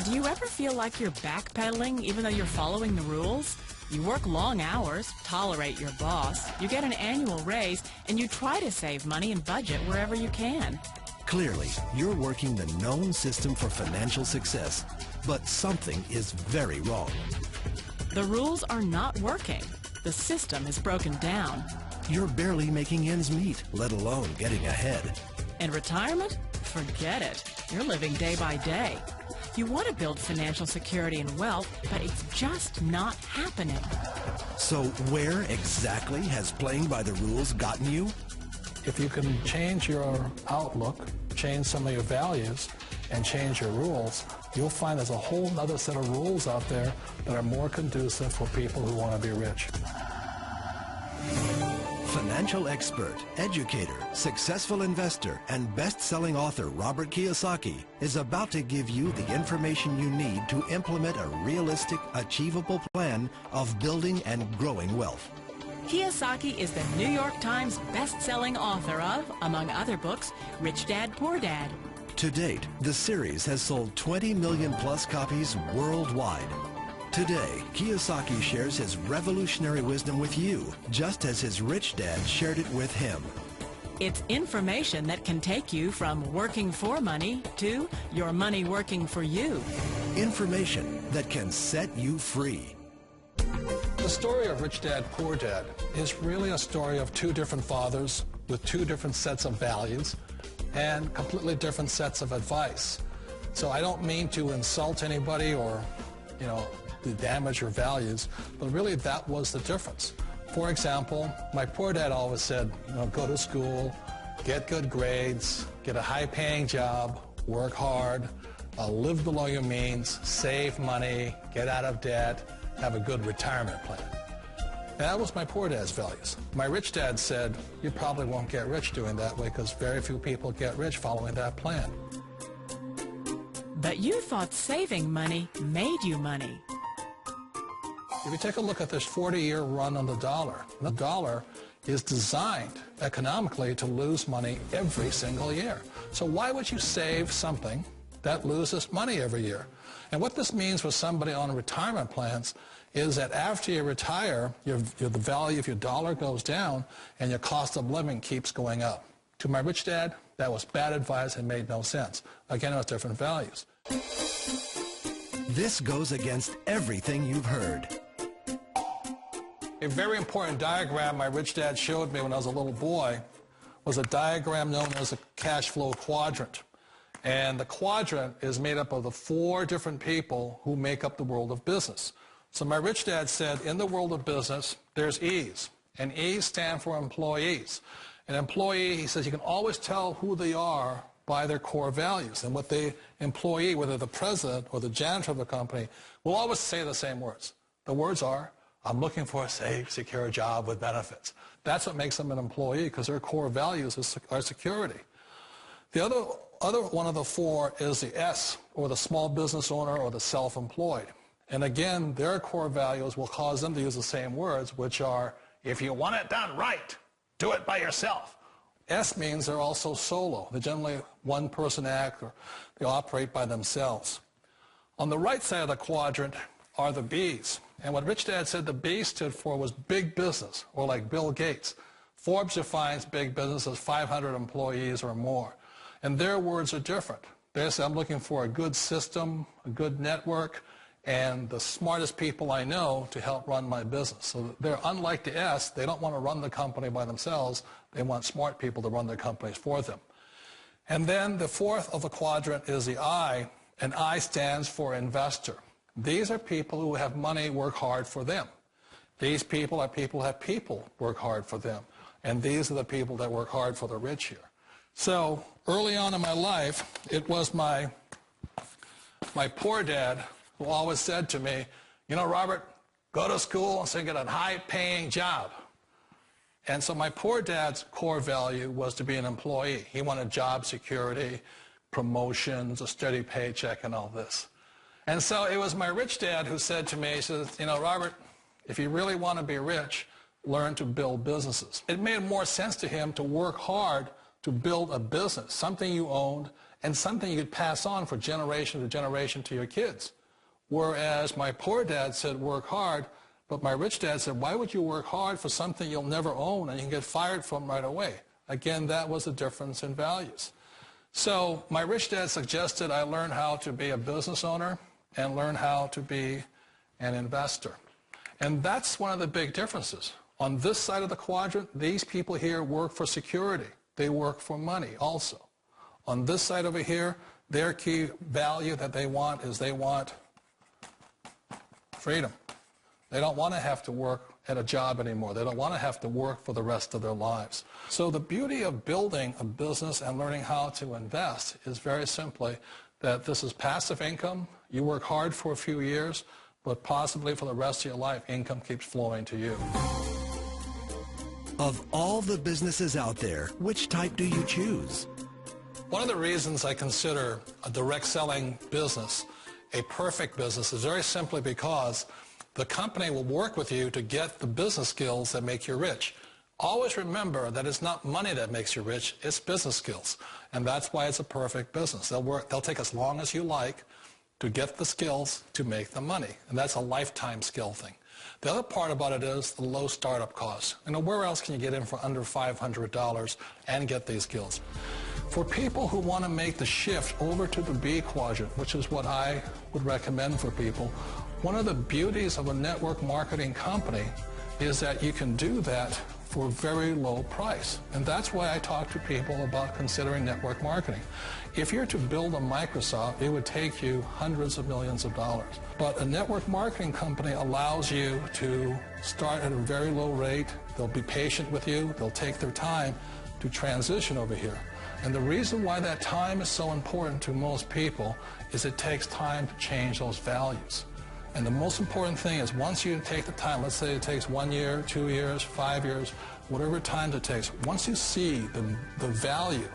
Do you ever feel like you're backpedaling even though you're following the rules? You work long hours, tolerate your boss, you get an annual raise, and you try to save money and budget wherever you can. Clearly, you're working the known system for financial success, but something is very wrong. The rules are not working. The system is broken down. You're barely making ends meet, let alone getting ahead. And retirement? Forget it. You're living day by day. You want to build financial security and wealth, but it's just not happening. So where exactly has playing by the rules gotten you? If you can change your outlook, change some of your values, and change your rules, you'll find there's a whole other set of rules out there that are more conducive for people who want to be rich. Financial expert, educator, successful investor, and best-selling author Robert Kiyosaki is about to give you the information you need to implement a realistic, achievable plan of building and growing wealth. Kiyosaki is the New York Times best-selling author of, among other books, Rich Dad, Poor Dad. To date, the series has sold 20 million plus copies worldwide. Today, Kiyosaki shares his revolutionary wisdom with you, just as his rich dad shared it with him. It's information that can take you from working for money to your money working for you. Information that can set you free. The story of Rich Dad, Poor Dad is really a story of two different fathers with two different sets of values and completely different sets of advice. So I don't mean to insult anybody or, to damage your values, but really that was the difference. For example, my poor dad always said, go to school, get good grades, get a high-paying job, work hard, live below your means, save money, get out of debt, have a good retirement plan. And that was my poor dad's values. My rich dad said, you probably won't get rich doing that way because very few people get rich following that plan. But you thought saving money made you money. If you take a look at this 40-year run on the dollar is designed economically to lose money every single year. So why would you save something that loses money every year? And what this means for somebody on retirement plans is that after you retire, the value of your dollar goes down and your cost of living keeps going up. To my rich dad, that was bad advice and made no sense. Again, it was different values. This goes against everything you've heard. A very important diagram my rich dad showed me when I was a little boy was a diagram known as a cash flow quadrant. And the quadrant is made up of the four different people who make up the world of business. So my rich dad said, in the world of business, there's E's. And E's stand for employees. An employee, he says, you can always tell who they are by their core values. And what the employee, whether the president or the janitor of the company, will always say the same words. The words are, I'm looking for a safe, secure job with benefits. That's what makes them an employee, because their core values are security. The other one of the four is the S, or the small business owner or the self-employed. And again, their core values will cause them to use the same words, which are, if you want it done right, do it by yourself. S means they're also solo. They're generally one-person act, or they operate by themselves. On the right side of the quadrant are the B's. And what Rich Dad said the B stood for was big business, or like Bill Gates. Forbes defines big business as 500 employees or more. And their words are different. They say, I'm looking for a good system, a good network, and the smartest people I know to help run my business. So they're unlike the S. They don't want to run the company by themselves. They want smart people to run their companies for them. And then the fourth of the quadrant is the I, and I stands for investor. These are people who have money work hard for them. These people are people who have people work hard for them. And these are the people that work hard for the rich here. So early on in my life, it was my poor dad who always said to me, Robert, go to school and so get a high-paying job. And so my poor dad's core value was to be an employee. He wanted job security, promotions, a steady paycheck, and all this. And so it was my rich dad who said to me, he says, Robert, if you really want to be rich, learn to build businesses. It made more sense to him to work hard to build a business, something you owned and something you could pass on for generation to generation to your kids. Whereas my poor dad said, work hard, but my rich dad said, why would you work hard for something you'll never own and you can get fired from right away? Again, that was the difference in values. So my rich dad suggested I learn how to be a business owner and learn how to be an investor. And that's one of the big differences. On this side of the quadrant, these people here work for security. They work for money also. On this side over here, their key value that they want is they want freedom. They don't want to have to work at a job anymore. They don't want to have to work for the rest of their lives. So the beauty of building a business and learning how to invest is very simply that this is passive income. You work hard for a few years, but possibly for the rest of your life, income keeps flowing to you. Of all the businesses out there, which type do you choose? One of the reasons I consider a direct selling business a perfect business is very simply because the company will work with you to get the business skills that make you rich. Always remember that it's not money that makes you rich, it's business skills. And that's why it's a perfect business. They'll take as long as you like to get the skills to make the money. And that's a lifetime skill thing. The other part about it is the low startup cost. Where else can you get in for under $500 and get these skills? For people who want to make the shift over to the B quadrant, which is what I would recommend for people, one of the beauties of a network marketing company is that you can do that for a very low price. And that's why I talk to people about considering network marketing. If you're to build a Microsoft, it would take you hundreds of millions of dollars. But a network marketing company allows you to start at a very low rate. They'll be patient with you. They'll take their time to transition over here. And the reason why that time is so important to most people is it takes time to change those values. And the most important thing is once you take the time, let's say it takes 1 year, 2 years, 5 years, whatever time it takes, once you see the value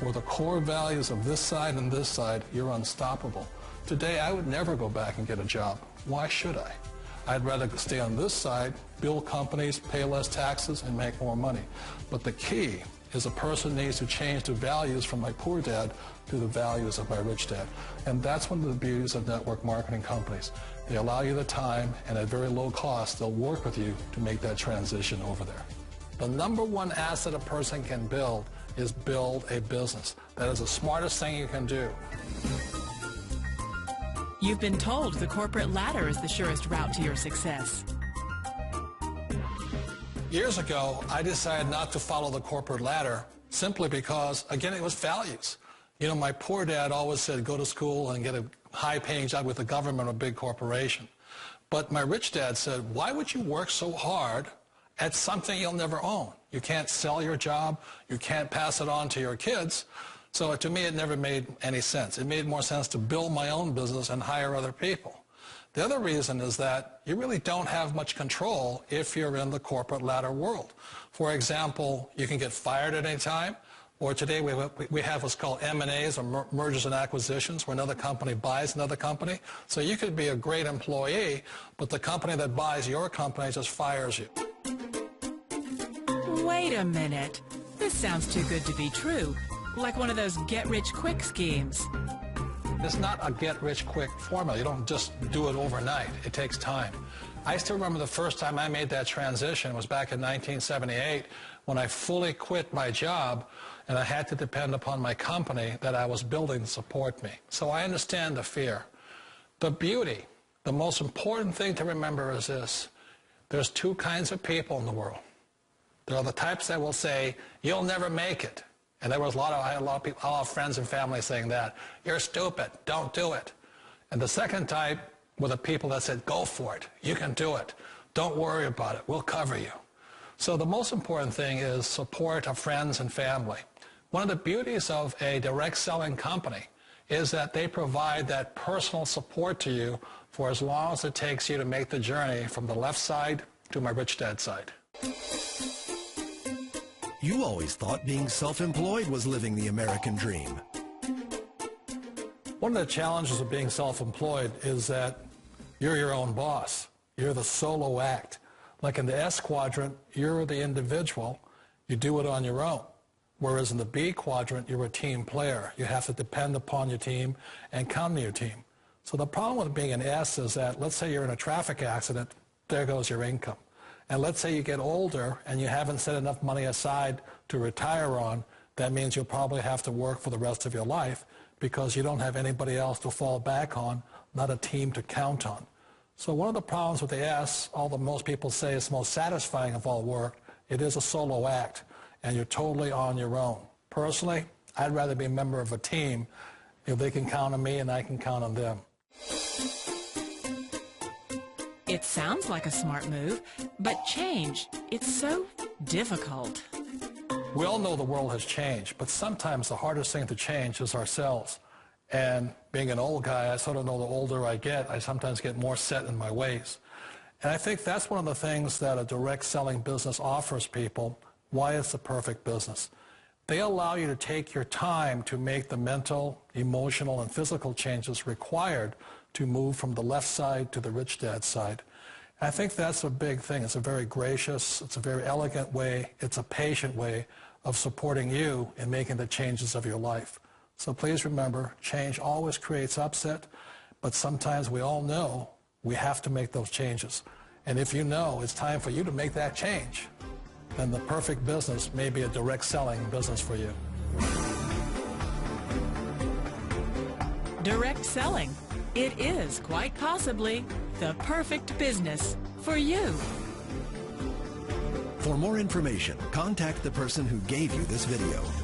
or the core values of this side and this side, you're unstoppable. Today, I would never go back and get a job. Why should I? I'd rather stay on this side, build companies, pay less taxes, and make more money. But the key is a person needs to change the values from my poor dad to the values of my rich dad. And that's one of the beauties of network marketing companies. They allow you the time, and at very low cost, they'll work with you to make that transition over there. The number one asset a person can build is build a business. That is the smartest thing you can do. You've been told the corporate ladder is the surest route to your success. Years ago, I decided not to follow the corporate ladder simply because, again, it was values. You know, my poor dad always said, go to school and get a high-paying job with the government or a big corporation. But my rich dad said, why would you work so hard at something you'll never own? You can't sell your job. You can't pass it on to your kids. So to me, it never made any sense. It made more sense to build my own business and hire other people. The other reason is that you really don't have much control if you're in the corporate ladder world. For example, you can get fired at any time, or today we have what's called M&As, or mergers and acquisitions, where another company buys another company. So you could be a great employee, but the company that buys your company just fires you. Wait a minute. This sounds too good to be true. Like one of those get-rich-quick schemes. It's not a get-rich-quick formula. You don't just do it overnight. It takes time. I still remember the first time I made that transition was back in 1978 when I fully quit my job and I had to depend upon my company that I was building to support me. So I understand the fear. The beauty, the most important thing to remember is this. There's two kinds of people in the world. There are the types that will say, you'll never make it. And there was I had a lot of people, a lot of friends and family saying that. You're stupid. Don't do it. And the second type were the people that said, go for it. You can do it. Don't worry about it. We'll cover you. So the most important thing is support of friends and family. One of the beauties of a direct selling company is that they provide that personal support to you for as long as it takes you to make the journey from the left side to my rich dad side. You always thought being self-employed was living the American dream. One of the challenges of being self-employed is that you're your own boss. You're the solo act. Like in the S quadrant, you're the individual. You do it on your own. Whereas in the B quadrant, you're a team player. You have to depend upon your team and count on your team. So the problem with being an S is that, let's say you're in a traffic accident, there goes your income. And let's say you get older and you haven't set enough money aside to retire on, that means you'll probably have to work for the rest of your life because you don't have anybody else to fall back on, not a team to count on. So one of the problems with the S, although most people say it's the most satisfying of all work, it is a solo act, and you're totally on your own. Personally, I'd rather be a member of a team if they can count on me and I can count on them. It sounds like a smart move, but change, it's so difficult. We all know the world has changed, but sometimes the hardest thing to change is ourselves. And being an old guy, I sort of know the older I get, I sometimes get more set in my ways. And I think that's one of the things that a direct selling business offers people, why it's the perfect business. They allow you to take your time to make the mental, emotional, and physical changes required to move from the left side to the rich dad side. And I think that's a big thing. It's a very gracious, it's a very elegant way, it's a patient way of supporting you in making the changes of your life. So please remember, change always creates upset, but sometimes we all know we have to make those changes. And if you know it's time for you to make that change, then the perfect business may be a direct selling business for you. Direct selling. It is quite possibly the perfect business for you. For more information, contact the person who gave you this video.